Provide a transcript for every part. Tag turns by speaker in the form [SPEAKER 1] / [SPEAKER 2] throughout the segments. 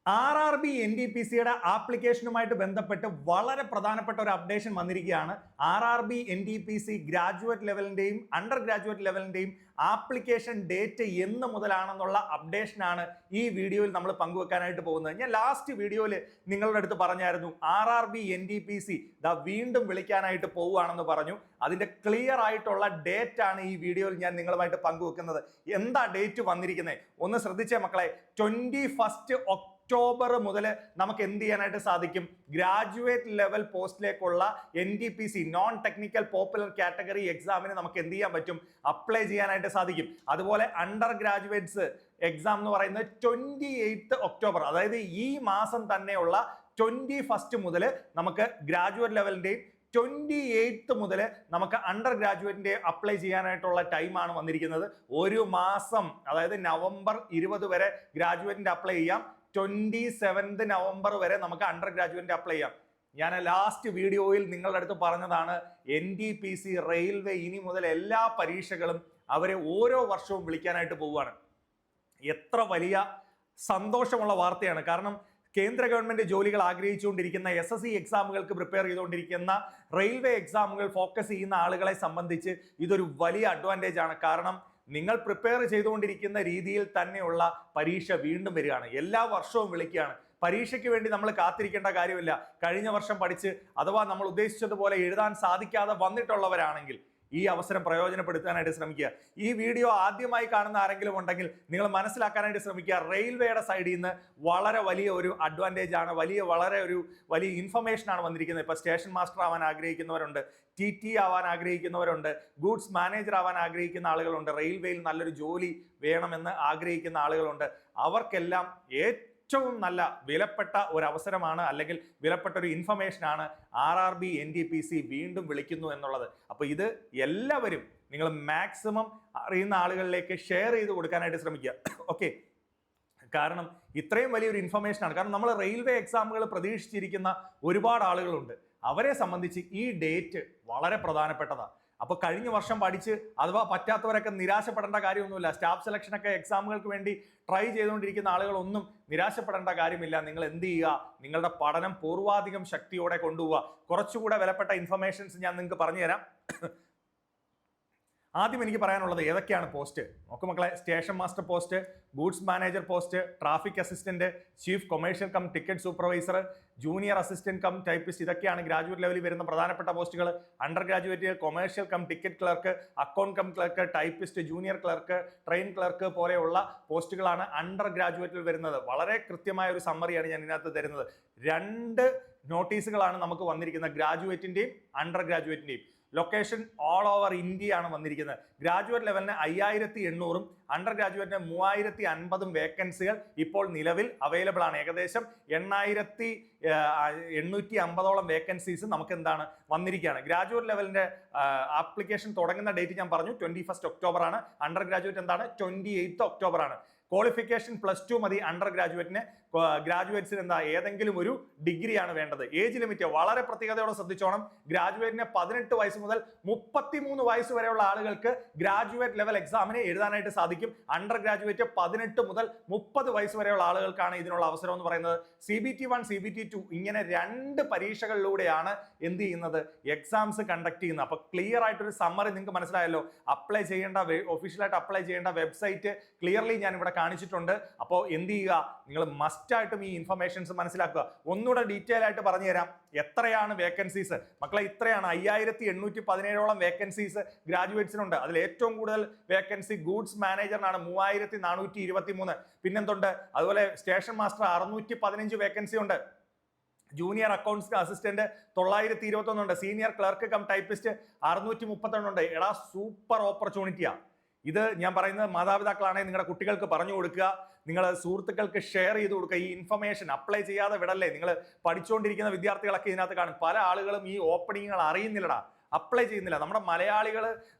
[SPEAKER 1] RRB NTPCയുടെ ആപ്ലിക്കേഷനുമായിട്ട് ബന്ധപ്പെട്ട് വളരെ പ്രധാനപ്പെട്ട ഒരു അപ്ഡേഷൻ വന്നിരിക്കുകയാണ്. RRB NTPC ഗ്രാജുവേറ്റ് ലെവലിന്റെയും അണ്ടർ ഗ്രാജുവേറ്റ് ലെവലിന്റെയും ആപ്ലിക്കേഷൻ ഡേറ്റ് എന്ന് മുതലാണെന്നുള്ള അപ്ഡേഷനാണ് ഈ വീഡിയോയിൽ നമ്മൾ പങ്കുവെക്കാനായിട്ട് പോകുന്നത്. ഞാൻ ലാസ്റ്റ് വീഡിയോയിൽ നിങ്ങളുടെ അടുത്ത് പറഞ്ഞായിരുന്നു RRB NTPC വീണ്ടും വിളിക്കാനായിട്ട് പോവുകയാണെന്ന് പറഞ്ഞു. അതിന്റെ ക്ലിയർ ആയിട്ടുള്ള ഡേറ്റ് ആണ് ഈ വീഡിയോയിൽ ഞാൻ നിങ്ങളുമായിട്ട് പങ്കുവെക്കുന്നത്. എന്താ ഡേറ്റ് വന്നിരിക്കുന്നത് ഒന്ന് ശ്രദ്ധിച്ചേ മക്കളെ. 21 ഒക്ടോബർ മുതൽ നമുക്ക് എന്ത് ചെയ്യാനായിട്ട് സാധിക്കും? ഗ്രാജുവേറ്റ് ലെവൽ പോസ്റ്റിലേക്കുള്ള NTPC non technical popular category എക്സാമിന് നമുക്ക് എന്ത് ചെയ്യാൻ പറ്റും? അപ്ലൈ ചെയ്യാനായിട്ട് സാധിക്കും. അതുപോലെ അണ്ടർ ഗ്രാജുവേറ്റ്സ് എക്സാം എന്ന് പറയുന്നത് 28 ഒക്ടോബർ, അതായത് ഈ മാസം തന്നെയുള്ള 21 മുതൽ നമുക്ക് ഗ്രാജുവേറ്റ് ലെവലിന്റെയും 28 മുതൽ നമുക്ക് അണ്ടർ ഗ്രാജുവേറ്റിന്റെ അപ്ലൈ ചെയ്യാനായിട്ടുള്ള ടൈമാണ് വന്നിരിക്കുന്നത്. ഒരു മാസം, അതായത് നവംബർ 20 വരെ ഗ്രാജുവേറ്റിന്റെ അപ്ലൈ ചെയ്യാം. 27 നവംബർ വരെ നമുക്ക് അണ്ടർ ഗ്രാജുവേറ്റിന്റെ അപ്ലൈ ചെയ്യാം. ഞാൻ ലാസ്റ്റ് വീഡിയോയിൽ നിങ്ങളുടെ അടുത്ത് പറഞ്ഞതാണ്, NTPC റെയിൽവേ ഇനി മുതൽ എല്ലാ പരീക്ഷകളും അവരെ ഓരോ വർഷവും വിളിക്കാനായിട്ട് പോവുകയാണ്. എത്ര വലിയ സന്തോഷമുള്ള വാർത്തയാണ്. കാരണം കേന്ദ്ര ഗവൺമെന്റ് ജോലികൾ ആഗ്രഹിച്ചുകൊണ്ടിരിക്കുന്ന SSC എക്സാമുകൾക്ക് പ്രിപ്പയർ ചെയ്തുകൊണ്ടിരിക്കുന്ന റെയിൽവേ എക്സാമുകൾ ഫോക്കസ് ചെയ്യുന്ന ആളുകളെ സംബന്ധിച്ച് ഇതൊരു വലിയ അഡ്വാൻറ്റേജ് ആണ്. കാരണം നിങ്ങൾ പ്രിപ്പയർ ചെയ്തുകൊണ്ടിരിക്കുന്ന രീതിയിൽ തന്നെയുള്ള പരീക്ഷ വീണ്ടും വരികയാണ്. എല്ലാ വർഷവും വിളിക്കുകയാണ്. പരീക്ഷയ്ക്ക് വേണ്ടി നമ്മൾ കാത്തിരിക്കേണ്ട കാര്യമില്ല. കഴിഞ്ഞ വർഷം പഠിച്ച് അഥവാ നമ്മൾ ഉദ്ദേശിച്ചതുപോലെ എഴുതാൻ സാധിക്കാതെ വന്നിട്ടുള്ളവരാണെങ്കിൽ ഈ അവസരം പ്രയോജനപ്പെടുത്താനായിട്ട് ശ്രമിക്കുക. ഈ വീഡിയോ ആദ്യമായി കാണുന്ന ആരെങ്കിലും ഉണ്ടെങ്കിൽ നിങ്ങൾ മനസ്സിലാക്കാനായിട്ട് ശ്രമിക്കുക. റെയിൽവേയുടെ സൈഡിൽ നിന്ന് വളരെ വലിയ ഒരു അഡ്വാൻറ്റേജ് ആണ്, വളരെ വലിയ ഇൻഫർമേഷൻ ആണ് വന്നിരിക്കുന്നത്. ഇപ്പോൾ സ്റ്റേഷൻ മാസ്റ്റർ ആവാൻ ആഗ്രഹിക്കുന്നവരുണ്ട്, TT ആവാൻ ആഗ്രഹിക്കുന്നവരുണ്ട്, ഗൂഡ്സ് മാനേജർ ആവാൻ ആഗ്രഹിക്കുന്ന ആളുകളുണ്ട്, റെയിൽവേയിൽ നല്ലൊരു ജോലി വേണമെന്ന് ആഗ്രഹിക്കുന്ന ആളുകളുണ്ട്. അവർക്കെല്ലാം ഏറ്റവും നല്ല വിലപ്പെട്ട ഒരു അവസരമാണ്, അല്ലെങ്കിൽ വിലപ്പെട്ട ഒരു ഇൻഫർമേഷൻ ആണ് RRB NTPC വീണ്ടും വിളിക്കുന്നു എന്നുള്ളത്. അപ്പോൾ ഇത് എല്ലാവരും നിങ്ങൾ മാക്സിമം അറിയുന്ന ആളുകളിലേക്ക് ഷെയർ ചെയ്ത് കൊടുക്കാനായിട്ട് ശ്രമിക്കുക. ഓക്കെ, കാരണം ഇത്രയും വലിയൊരു ഇൻഫർമേഷൻ ആണ്. കാരണം നമ്മൾ റെയിൽവേ എക്സാമുകൾ പ്രതീക്ഷിച്ചിരിക്കുന്ന ഒരുപാട് ആളുകളുണ്ട്. അവരെ സംബന്ധിച്ച് ഈ ഡേറ്റ് വളരെ പ്രധാനപ്പെട്ടതാണ്. അപ്പോൾ കഴിഞ്ഞ വർഷം പഠിച്ച് അഥവാ പറ്റാത്തവരൊക്കെ നിരാശപ്പെടേണ്ട കാര്യമൊന്നുമില്ല. സ്റ്റാഫ് സെലക്ഷനൊക്കെ എക്സാമുകൾക്ക് വേണ്ടി ട്രൈ ചെയ്തുകൊണ്ടിരിക്കുന്ന ആളുകളൊന്നും നിരാശപ്പെടേണ്ട കാര്യമില്ല. നിങ്ങൾ എന്ത് ചെയ്യുക? നിങ്ങളുടെ പഠനം പൂർവാധികം ശക്തിയോടെ കൊണ്ടുപോവുക. കുറച്ചുകൂടെ വിലപ്പെട്ട ഇൻഫർമേഷൻസ് ഞാൻ നിങ്ങൾക്ക് പറഞ്ഞുതരാം. ആദ്യം എനിക്ക് പറയാനുള്ളത് ഏതൊക്കെയാണ് പോസ്റ്റ് നോക്കൂ മക്കളെ. Station master post, goods manager post, traffic assistant, chief commercial cum ticket supervisor, junior assistant cum typist, ഇതൊക്കെയാണ് ഗ്രാജുവേറ്റ് ലെവലിൽ വരുന്ന പ്രധാനപ്പെട്ട പോസ്റ്റുകൾ. Under graduate commercial cum ticket clerk, account cum clerk, typist, junior clerk, train clerk പോലെയുള്ള പോസ്റ്റുകളാണ് under ഗ്രാജുവേറ്റിൽ വരുന്നത്. വളരെ കൃത്യമായ ഒരു സമ്മറിയാണ് ഞാൻ ഇതിനകത്ത് തരുന്നത്. 2 നോട്ടീസുകളാണ് നമുക്ക് വന്നിരിക്കുന്നത്, ഗ്രാജുവേറ്റിന്റെയും അണ്ടർ ഗ്രാജുവേറ്റിന്റെയും. ലൊക്കേഷൻ ഓൾ ഓവർ ഇന്ത്യ ആണ് വന്നിരിക്കുന്നത്. ഗ്രാജുവേറ്റ് ലെവലിന് 5800-ഉം അണ്ടർ ഗ്രാജുവേറ്റിന് 3050-ഉം വേക്കൻസികൾ ഇപ്പോൾ നിലവിൽ അവൈലബിൾ ആണ്. ഏകദേശം 8850-ഓളം വേക്കൻസീസ് നമുക്ക് എന്താണ് വന്നിരിക്കുകയാണ്. ഗ്രാജുവേറ്റ് ലെവലിന്റെ ആപ്ലിക്കേഷൻ തുടങ്ങുന്ന ഡേറ്റ് ഞാൻ പറഞ്ഞു 21 ഒക്ടോബർ ആണ്. അണ്ടർ ഗ്രാജുവേറ്റ് എന്താണ് 28 ഒക്ടോബർ ആണ്. ക്വാളിഫിക്കേഷൻ +2 മതി അണ്ടർ ഗ്രാജുവേറ്റിന്. ഗ്രാജുവേറ്റ്സിന് എന്താ ഏതെങ്കിലും ഒരു ഡിഗ്രിയാണ് വേണ്ടത്. ഏജ് ലിമിറ്റ് വളരെ പ്രത്യേകതയോടെ ശ്രദ്ധിച്ചോണം. ഗ്രാജുവേറ്റിന് 18 വയസ്സ് മുതൽ 33 വയസ്സ് വരെയുള്ള ആളുകൾക്ക് ഗ്രാജുവേറ്റ് ലെവൽ എക്സാമിന് എഴുതാനായിട്ട് സാധിക്കും. അണ്ടർ ഗ്രാജുവേറ്റ് 18 മുതൽ 30 വയസ്സ് വരെയുള്ള ആളുകൾക്കാണ് ഇതിനുള്ള അവസരം എന്ന് പറയുന്നത്. CBT1 CBT2 ഇങ്ങനെ 2 പരീക്ഷകളിലൂടെയാണ് എന്ത് ചെയ്യുന്നത്, എക്സാംസ് കണ്ടക്ട് ചെയ്യുന്നത്. അപ്പൊ ക്ലിയർ ആയിട്ടൊരു സമ്മറി നിങ്ങൾക്ക് മനസ്സിലായല്ലോ. അപ്ലൈ ചെയ്യേണ്ട, ഒഫീഷ്യലായിട്ട് അപ്ലൈ ചെയ്യേണ്ട വെബ്സൈറ്റ് ക്ലിയർലി ഞാൻ ഇവിടെ കാണിച്ചിട്ടുണ്ട്. അപ്പോൾ എന്ത് ചെയ്യുക, നിങ്ങൾ മസ്റ്റായിട്ടും ഈ ഇൻഫർമേഷൻസ് മനസ്സിലാക്കുക. ഒന്നുകൂടെ ഡീറ്റെയിൽ ആയിട്ട് പറഞ്ഞു തരാം. എത്രയാണ് വേക്കൻസീസ് മക്കളെ? ഇത്രയാണ് 5817-ഓളം വേക്കൻസീസ് ഗ്രാജുവേറ്റ്സിനുണ്ട്. അതിൽ ഏറ്റവും കൂടുതൽ വേക്കൻസി ഗൂഡ്സ് മാനേജറിനാണ് 3423. പിന്നെന്തുണ്ട്? അതുപോലെ സ്റ്റേഷൻ മാസ്റ്റർ 615 വേക്കൻസി ഉണ്ട്. ജൂനിയർ അക്കൗണ്ട്സ് അസിസ്റ്റന്റ് 921 ഉണ്ട്. സീനിയർ ക്ലർക്ക് കം ടൈപ്പിസ്റ്റ് 631 ഉണ്ട്. എടാ സൂപ്പർ ഓപ്പർച്യൂണിറ്റിയാ ഇത്. ഞാൻ പറയുന്നത് മാതാപിതാക്കളാണെങ്കിൽ നിങ്ങളുടെ കുട്ടികൾക്ക് പറഞ്ഞു കൊടുക്കുക, നിങ്ങൾ സുഹൃത്തുക്കൾക്ക് ഷെയർ ചെയ്ത് കൊടുക്കുക. ഈ ഇൻഫർമേഷൻ അപ്ലൈ ചെയ്യാതെ വിടല്ലേ. നിങ്ങൾ പഠിച്ചുകൊണ്ടിരിക്കുന്ന വിദ്യാർത്ഥികളൊക്കെ ഇതിനകത്ത് കാണും. പല ആളുകളും ഈ ഓപ്പണിങ്ങുകൾ അറിയുന്നില്ലടാ, അപ്ലൈ ചെയ്യുന്നില്ല. നമ്മുടെ മലയാളികൾ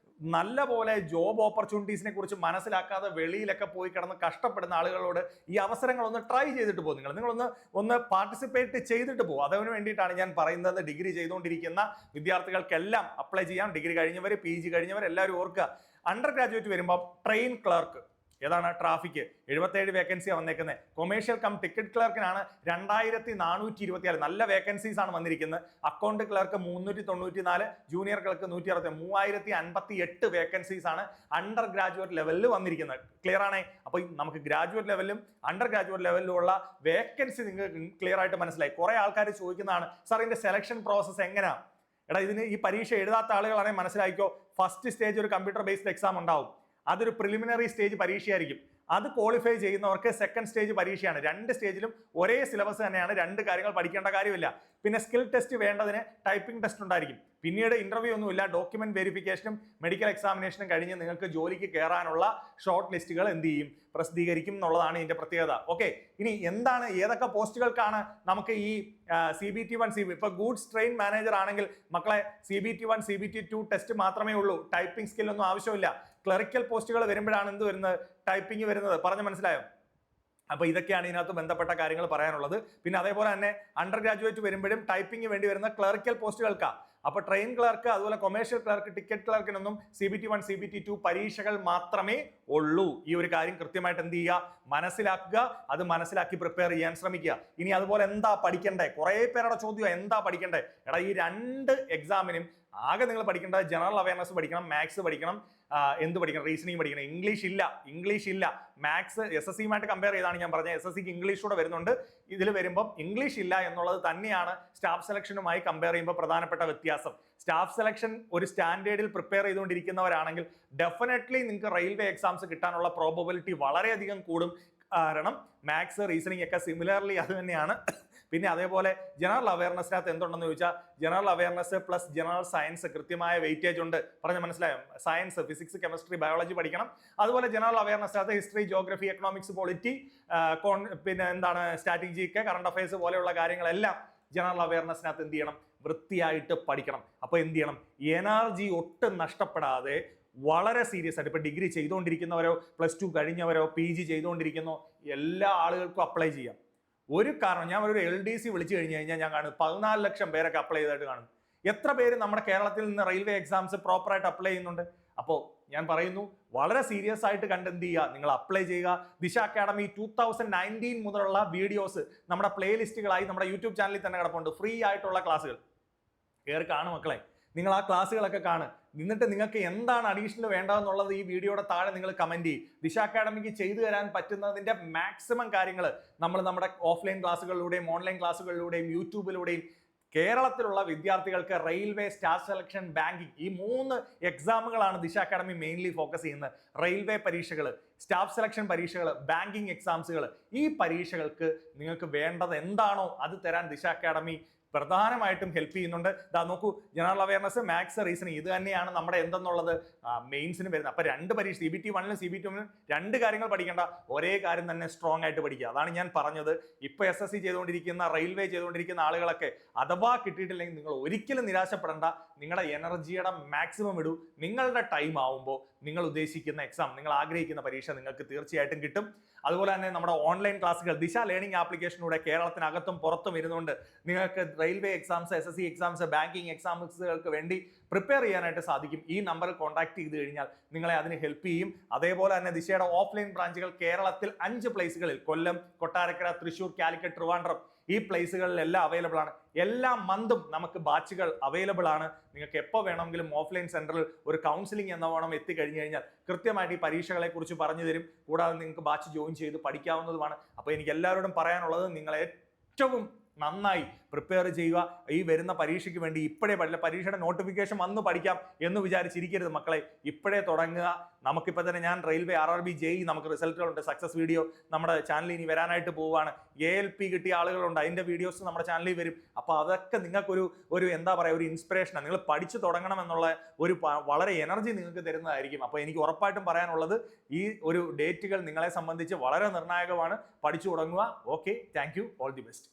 [SPEAKER 1] നല്ല പോലെ ജോബ് ഓപ്പർച്യൂണിറ്റീസിനെ കുറിച്ച് മനസ്സിലാക്കാതെ വെളിയിലൊക്കെ പോയി കിടന്ന് കഷ്ടപ്പെടുന്ന ആളുകളോട് ഈ അവസരങ്ങളൊന്ന് ട്രൈ ചെയ്തിട്ട് പോകും. നിങ്ങളൊന്ന് പാർട്ടിസിപ്പേറ്റ് ചെയ്തിട്ട് പോകും. അതിനു വേണ്ടിയിട്ടാണ് ഞാൻ പറയുന്നത്. ഡിഗ്രി ചെയ്തുകൊണ്ടിരിക്കുന്ന വിദ്യാർത്ഥികൾക്കെല്ലാം അപ്ലൈ ചെയ്യാം. ഡിഗ്രി കഴിഞ്ഞവർ, PG കഴിഞ്ഞവർ എല്ലാവരും ഓർക്കുക. അണ്ടർ ഗ്രാജുവേറ്റ് വരുമ്പോൾ ട്രെയിൻ ക്ലർക്ക് ഏതാണ് ട്രാഫിക് 77 വേക്കൻസിയാണ് വന്നേക്കുന്നത്. കൊമേഴ്ഷ്യൽ കം ടിക്കറ്റ് ക്ലർക്കിനാണ് 2424, നല്ല വേക്കൻസീസ് ആണ് വന്നിരിക്കുന്നത്. Account clerk 394, junior clerk 160, 3058 vacancies ആണ് അണ്ടർ ഗ്രാജുവേറ്റ് ലെവലിൽ വന്നിരിക്കുന്നത്. ക്ലിയർ ആണേ? അപ്പൊ നമുക്ക് ഗ്രാജുവേറ്റ് ലെവലിലും അണ്ടർ ഗ്രാജുവേറ്റ് ലെവലിലും ഉള്ള വേക്കൻസി നിങ്ങൾക്ക് ക്ലിയർ ആയിട്ട് മനസ്സിലായി. കുറെ ആൾക്കാർ ചോദിക്കുന്നതാണ്, സാർ ഇതിന്റെ സെലക്ഷൻ പ്രോസസ് എങ്ങനെയാ? എടാ, ഇതിന് ഈ പരീക്ഷ എഴുതാത്ത ആളുകളാണെങ്കിൽ മനസ്സിലാക്കിക്കോ, ഫസ്റ്റ് സ്റ്റേജ് ഒരു കമ്പ്യൂട്ടർ ബേസ്ഡ് എക്സാം ഉണ്ടാവും. അതൊരു പ്രിലിമിനറി സ്റ്റേജ് പരീക്ഷയായിരിക്കും. അത് ക്വാളിഫൈ ചെയ്യുന്നവർക്ക് സെക്കൻഡ് സ്റ്റേജ് പരീക്ഷയാണ്. 2 സ്റ്റേജിലും ഒരേ സിലബസ് തന്നെയാണ്, 2 കാര്യങ്ങൾ പഠിക്കേണ്ട കാര്യമില്ല. പിന്നെ സ്കിൽ ടെസ്റ്റ് വേണ്ടതിന് ടൈപ്പിംഗ് ടെസ്റ്റ് ഉണ്ടായിരിക്കും. പിന്നീട് ഇന്റർവ്യൂ ഒന്നുമില്ല, ഡോക്യുമെന്റ് വെരിഫിക്കേഷനും മെഡിക്കൽ എക്സാമിനേഷനും കഴിഞ്ഞ് നിങ്ങൾക്ക് ജോലിക്ക് കയറാനുള്ള ഷോർട്ട് ലിസ്റ്റുകൾ എന്ത് ചെയ്യും, പ്രസിദ്ധീകരിക്കും എന്നുള്ളതാണ് ഇതിന്റെ പ്രത്യേകത. ഓക്കെ, ഇനി എന്താണ്, ഏതൊക്കെ പോസ്റ്റുകൾക്കാണ് നമുക്ക് ഈ CBT1 ഇപ്പൊ ഗൂഡ്സ് ട്രെയിൻ മാനേജർ ആണെങ്കിൽ മക്കളെ CBT1 CBT2 ടെസ്റ്റ് മാത്രമേ ഉള്ളൂ, ടൈപ്പിംഗ് സ്കിൽ ഒന്നും ആവശ്യമില്ല. ക്ലറിക്കൽ പോസ്റ്റുകൾ വരുമ്പോഴാണ് എന്ത് വരുന്നത്, ടൈപ്പിംഗ് വരുന്നത്. പറഞ്ഞു മനസ്സിലായോ? അപ്പൊ ഇതൊക്കെയാണ് ഇതിനകത്ത് ബന്ധപ്പെട്ട കാര്യങ്ങൾ പറയാനുള്ളത്. പിന്നെ അതേപോലെ തന്നെ അണ്ടർ ഗ്രാജുവേറ്റ് വരുമ്പോഴും ടൈപ്പിംഗ് വേണ്ടി വരുന്ന ക്ലറിക്കൽ പോസ്റ്റുകൾക്കാണ്. അപ്പൊ ട്രെയിൻ ക്ലർക്ക്, അതുപോലെ കൊമേഴ്ഷ്യൽ ക്ലർക്ക്, ടിക്കറ്റ് ക്ലർക്കിനൊന്നും CBT1 CBT2 പരീക്ഷകൾ മാത്രമേ ഉള്ളൂ. ഈ ഒരു കാര്യം കൃത്യമായിട്ട് എന്ത് ചെയ്യുക, മനസ്സിലാക്കുക. അത് മനസ്സിലാക്കി പ്രിപ്പയർ ചെയ്യാൻ ശ്രമിക്കുക. ഇനി അതുപോലെ എന്താ പഠിക്കണ്ടേ? കുറെ പേരുടെ ചോദ്യം, എന്താ പഠിക്കണ്ടേ? എടാ, ഈ 2 എക്സാമിനും ആകെ നിങ്ങൾ പഠിക്കേണ്ടത് ജനറൽ അവയർനെസ് പഠിക്കണം, മാത്സ് പഠിക്കണം, എന്ത് പഠിക്കണം, റീസണിങ് പഠിക്കണം. ഇംഗ്ലീഷ് ഇല്ല. മാത്സ് SSCയുമായിട്ട് കമ്പയർ ചെയ്താണ് ഞാൻ പറഞ്ഞത്. SSCക്ക് ഇംഗ്ലീഷ് കൂടെ വരുന്നുണ്ട്. ഇതിൽ വരുമ്പം ഇംഗ്ലീഷ് ഇല്ല എന്നുള്ളത് തന്നെയാണ് സ്റ്റാഫ് സെലക്ഷനുമായി കമ്പയർ ചെയ്യുമ്പോൾ പ്രധാനപ്പെട്ട വ്യത്യാസം. സ്റ്റാഫ് സെലക്ഷൻ ഒരു സ്റ്റാൻഡേർഡിൽ പ്രിപ്പയർ ചെയ്തുകൊണ്ടിരിക്കുന്നവരാണെങ്കിൽ ഡെഫിനറ്റ്ലി നിങ്ങൾക്ക് റെയിൽവേ എക്സാംസ് കിട്ടാനുള്ള പ്രോബബിലിറ്റി വളരെയധികം കൂടും. കാരണം മാത്സ്, റീസണിങ് ഒക്കെ സിമിലർലി അത് തന്നെയാണ്. പിന്നെ അതേപോലെ ജനറൽ അവയർനെസ്സിനകത്ത് എന്തുണ്ടെന്ന് ചോദിച്ചാൽ general awareness plus general science കൃത്യമായ വെയിറ്റേജ് ഉണ്ട്. പറഞ്ഞ മനസ്സിലായോ? സയൻസ്, ഫിസിക്സ്, കെമിസ്ട്രി, ബയോളജി പഠിക്കണം. അതുപോലെ ജനറൽ അവയർനെസ്സിനകത്ത് ഹിസ്റ്ററി, ജോഗ്രഫി, എക്കണോമിക്സ്, പൊളിറ്റി, പിന്നെ എന്താണ് സ്ട്രാറ്റജിക്ക്, കറണ്ട് അഫയേഴ്സ് പോലെയുള്ള കാര്യങ്ങളെല്ലാം ജനറൽ അവയർനെസ്സിനകത്ത് എന്ത് ചെയ്യണം, വൃത്തിയായിട്ട് പഠിക്കണം. അപ്പൊ എന്ത് ചെയ്യണം, എനർജി ഒട്ടും നഷ്ടപ്പെടാതെ വളരെ സീരിയസ് ആയിട്ട്, ഇപ്പൊ ഡിഗ്രി ചെയ്തുകൊണ്ടിരിക്കുന്നവരോ +2 കഴിഞ്ഞവരോ PG ചെയ്തുകൊണ്ടിരിക്കുന്നോ എല്ലാ ആളുകൾക്കും അപ്ലൈ ചെയ്യാം. ഒരു കാരണം, ഞാൻ ഒരു LDC വിളിച്ചു കഴിഞ്ഞു കഴിഞ്ഞാൽ ഞാൻ കാണും 14 ലക്ഷം പേരൊക്കെ അപ്ലൈ ചെയ്തായിട്ട് കാണും. എത്ര പേര് നമ്മുടെ കേരളത്തിൽ നിന്ന് റെയിൽവേ എക്സാംസ് പ്രോപ്പറായിട്ട് അപ്ലൈ ചെയ്യുന്നുണ്ട്? അപ്പോൾ ഞാൻ പറയുന്നു, വളരെ സീരിയസ് ആയിട്ട് കണ്ട് എന്ത് ചെയ്യുക, നിങ്ങൾ അപ്ലൈ ചെയ്യുക. ദിശ അക്കാഡമി 2019 മുതലുള്ള വീഡിയോസ് നമ്മുടെ പ്ലേലിസ്റ്റുകളായി നമ്മുടെ യൂട്യൂബ് ചാനലിൽ തന്നെ കിടപ്പുണ്ട്. ഫ്രീ ആയിട്ടുള്ള ക്ലാസ്സുകൾ കയറി കാണും മക്കളെ. നിങ്ങൾ ആ ക്ലാസ്സുകളൊക്കെ കാണും. എന്നിട്ട് നിങ്ങൾക്ക് എന്താണ് അഡീഷണൽ വേണ്ടതെന്നുള്ളത് ഈ വീഡിയോയുടെ താഴെ നിങ്ങൾ കമന്റ് ചെയ്യും. ദിശ അക്കാഡമിക്ക് ചെയ്തു തരാൻ പറ്റുന്നതിന്റെ മാക്സിമം കാര്യങ്ങൾ നമ്മൾ നമ്മുടെ ഓഫ്ലൈൻ ക്ലാസ്സുകളിലൂടെയും ഓൺലൈൻ ക്ലാസ്സുകളിലൂടെയും യൂട്യൂബിലൂടെയും കേരളത്തിലുള്ള വിദ്യാർത്ഥികൾക്ക് റെയിൽവേ, സ്റ്റാഫ് സെലക്ഷൻ, ബാങ്കിങ്, ഈ 3 എക്സാമുകളാണ് ദിശ അക്കാഡമി മെയിൻലി ഫോക്കസ് ചെയ്യുന്നത്. റെയിൽവേ പരീക്ഷകൾ, സ്റ്റാഫ് സെലക്ഷൻ പരീക്ഷകൾ, ബാങ്കിങ് എക്സാംസുകൾ. ഈ പരീക്ഷകൾക്ക് നിങ്ങൾക്ക് വേണ്ടത് എന്താണോ അത് തരാൻ ദിശ അക്കാഡമി പ്രധാനമായിട്ടും ഹെൽപ്പ് ചെയ്യുന്നുണ്ട്. ഇതാ നോക്കൂ, ജനറൽ അവയർനെസ്, മാത്സ്, റീസണിങ്, ഇത് തന്നെയാണ് നമ്മുടെ എന്തെന്നുള്ളത് മെയിൻസിന് വരുന്നത്. അപ്പൊ 2 പരീക്ഷ CBT1ലും CBT2ലും 2 കാര്യങ്ങൾ പഠിക്കേണ്ട, ഒരേ കാര്യം തന്നെ സ്ട്രോങ് ആയിട്ട് പഠിക്കുക. അതാണ് ഞാൻ പറഞ്ഞത്. ഇപ്പൊ SSC ചെയ്തുകൊണ്ടിരിക്കുന്ന, റെയിൽവേ ചെയ്തുകൊണ്ടിരിക്കുന്ന ആളുകളൊക്കെ അഥവാ കിട്ടിയിട്ടില്ലെങ്കിൽ നിങ്ങൾ ഒരിക്കലും നിരാശപ്പെടേണ്ട. നിങ്ങളുടെ എനർജിയുടെ മാക്സിമം ഇടൂ. നിങ്ങളുടെ ടൈം ആവുമ്പോൾ നിങ്ങൾ ഉദ്ദേശിക്കുന്ന എക്സാം, നിങ്ങൾ ആഗ്രഹിക്കുന്ന പരീക്ഷ നിങ്ങൾക്ക് തീർച്ചയായിട്ടും കിട്ടും. അതുപോലെ തന്നെ നമ്മുടെ ഓൺലൈൻ ക്ലാസ്സുകൾ ദിശ ലേണിംഗ് ആപ്ലിക്കേഷനിലൂടെ കേരളത്തിനകത്തും പുറത്തും ഇരുന്നുകൊണ്ട് നിങ്ങൾക്ക് railway exams, SSC exams, banking എക്സാംസുകൾക്ക് വേണ്ടി പ്രിപ്പയർ ചെയ്യാനായിട്ട് സാധിക്കും. ഈ നമ്പറിൽ കോൺടാക്ട് ചെയ്ത് കഴിഞ്ഞാൽ നിങ്ങളെ അതിന് ഹെൽപ്പ് ചെയ്യും. അതേപോലെ തന്നെ ദിശയുടെ ഓഫ്ലൈൻ ബ്രാഞ്ചുകൾ കേരളത്തിൽ 5 പ്ലേസുകളിൽ, കൊല്ലം, കൊട്ടാരക്കര, തൃശ്ശൂർ, കാലിക്കറ്റ്, ട്രിവാൻഡ്രം, ഈ പ്ലേസുകളിലെല്ലാം അവൈലബിൾ ആണ്. എല്ലാ മന്തും നമുക്ക് ബാച്ചുകൾ അവൈലബിൾ ആണ്. നിങ്ങൾക്ക് എപ്പോൾ വേണമെങ്കിലും ഓഫ്ലൈൻ സെന്ററിൽ ഒരു കൗൺസിലിംഗ് എന്ന വേണം എത്തിക്കഴിഞ്ഞു കഴിഞ്ഞാൽ കൃത്യമായിട്ട് ഈ പരീക്ഷകളെ കുറിച്ച് പറഞ്ഞു തരും. കൂടാതെ നിങ്ങൾക്ക് ബാച്ച് ജോയിൻ ചെയ്ത് പഠിക്കാവുന്നതുമാണ്. അപ്പോൾ എനിക്ക് എല്ലാവരോടും പറയാനുള്ളത്, നിങ്ങൾ ഏറ്റവും നന്നായി പ്രിപ്പയർ ചെയ്യുക. ഈ വരുന്ന പരീക്ഷയ്ക്ക് വേണ്ടി ഇപ്പോഴേ പഠില്ല, പരീക്ഷയുടെ നോട്ടിഫിക്കേഷൻ വന്ന് പഠിക്കാം എന്ന് വിചാരിച്ചിരിക്കരുത് മക്കളെ. ഇപ്പോഴേ തുടങ്ങുക. നമുക്കിപ്പോൾ തന്നെ ഞാൻ റെയിൽവേ RRB JEE നമുക്ക് റിസൾട്ടുകളുണ്ട്, സക്സസ് വീഡിയോ നമ്മുടെ ചാനലിൽ ഇനി വരാനായിട്ട് പോവുകയാണ്. ALP കിട്ടിയ ആളുകളുണ്ട്, അതിൻ്റെ വീഡിയോസ് നമ്മുടെ ചാനലിൽ വരും. അപ്പോൾ അതൊക്കെ നിങ്ങൾക്കൊരു എന്താ പറയുക, ഒരു ഇൻസ്പിറേഷനാണ്. നിങ്ങൾ പഠിച്ചു തുടങ്ങണം എന്നുള്ള ഒരു വളരെ എനർജി നിങ്ങൾക്ക് തരുന്നതായിരിക്കും. അപ്പോൾ എനിക്ക് ഉറപ്പായിട്ടും പറയാനുള്ളത്, ഈ ഒരു ഡേറ്റുകൾ നിങ്ങളെ സംബന്ധിച്ച് വളരെ നിർണായകമാണ്. പഠിച്ചു തുടങ്ങുക. Okay, thank you, all the best.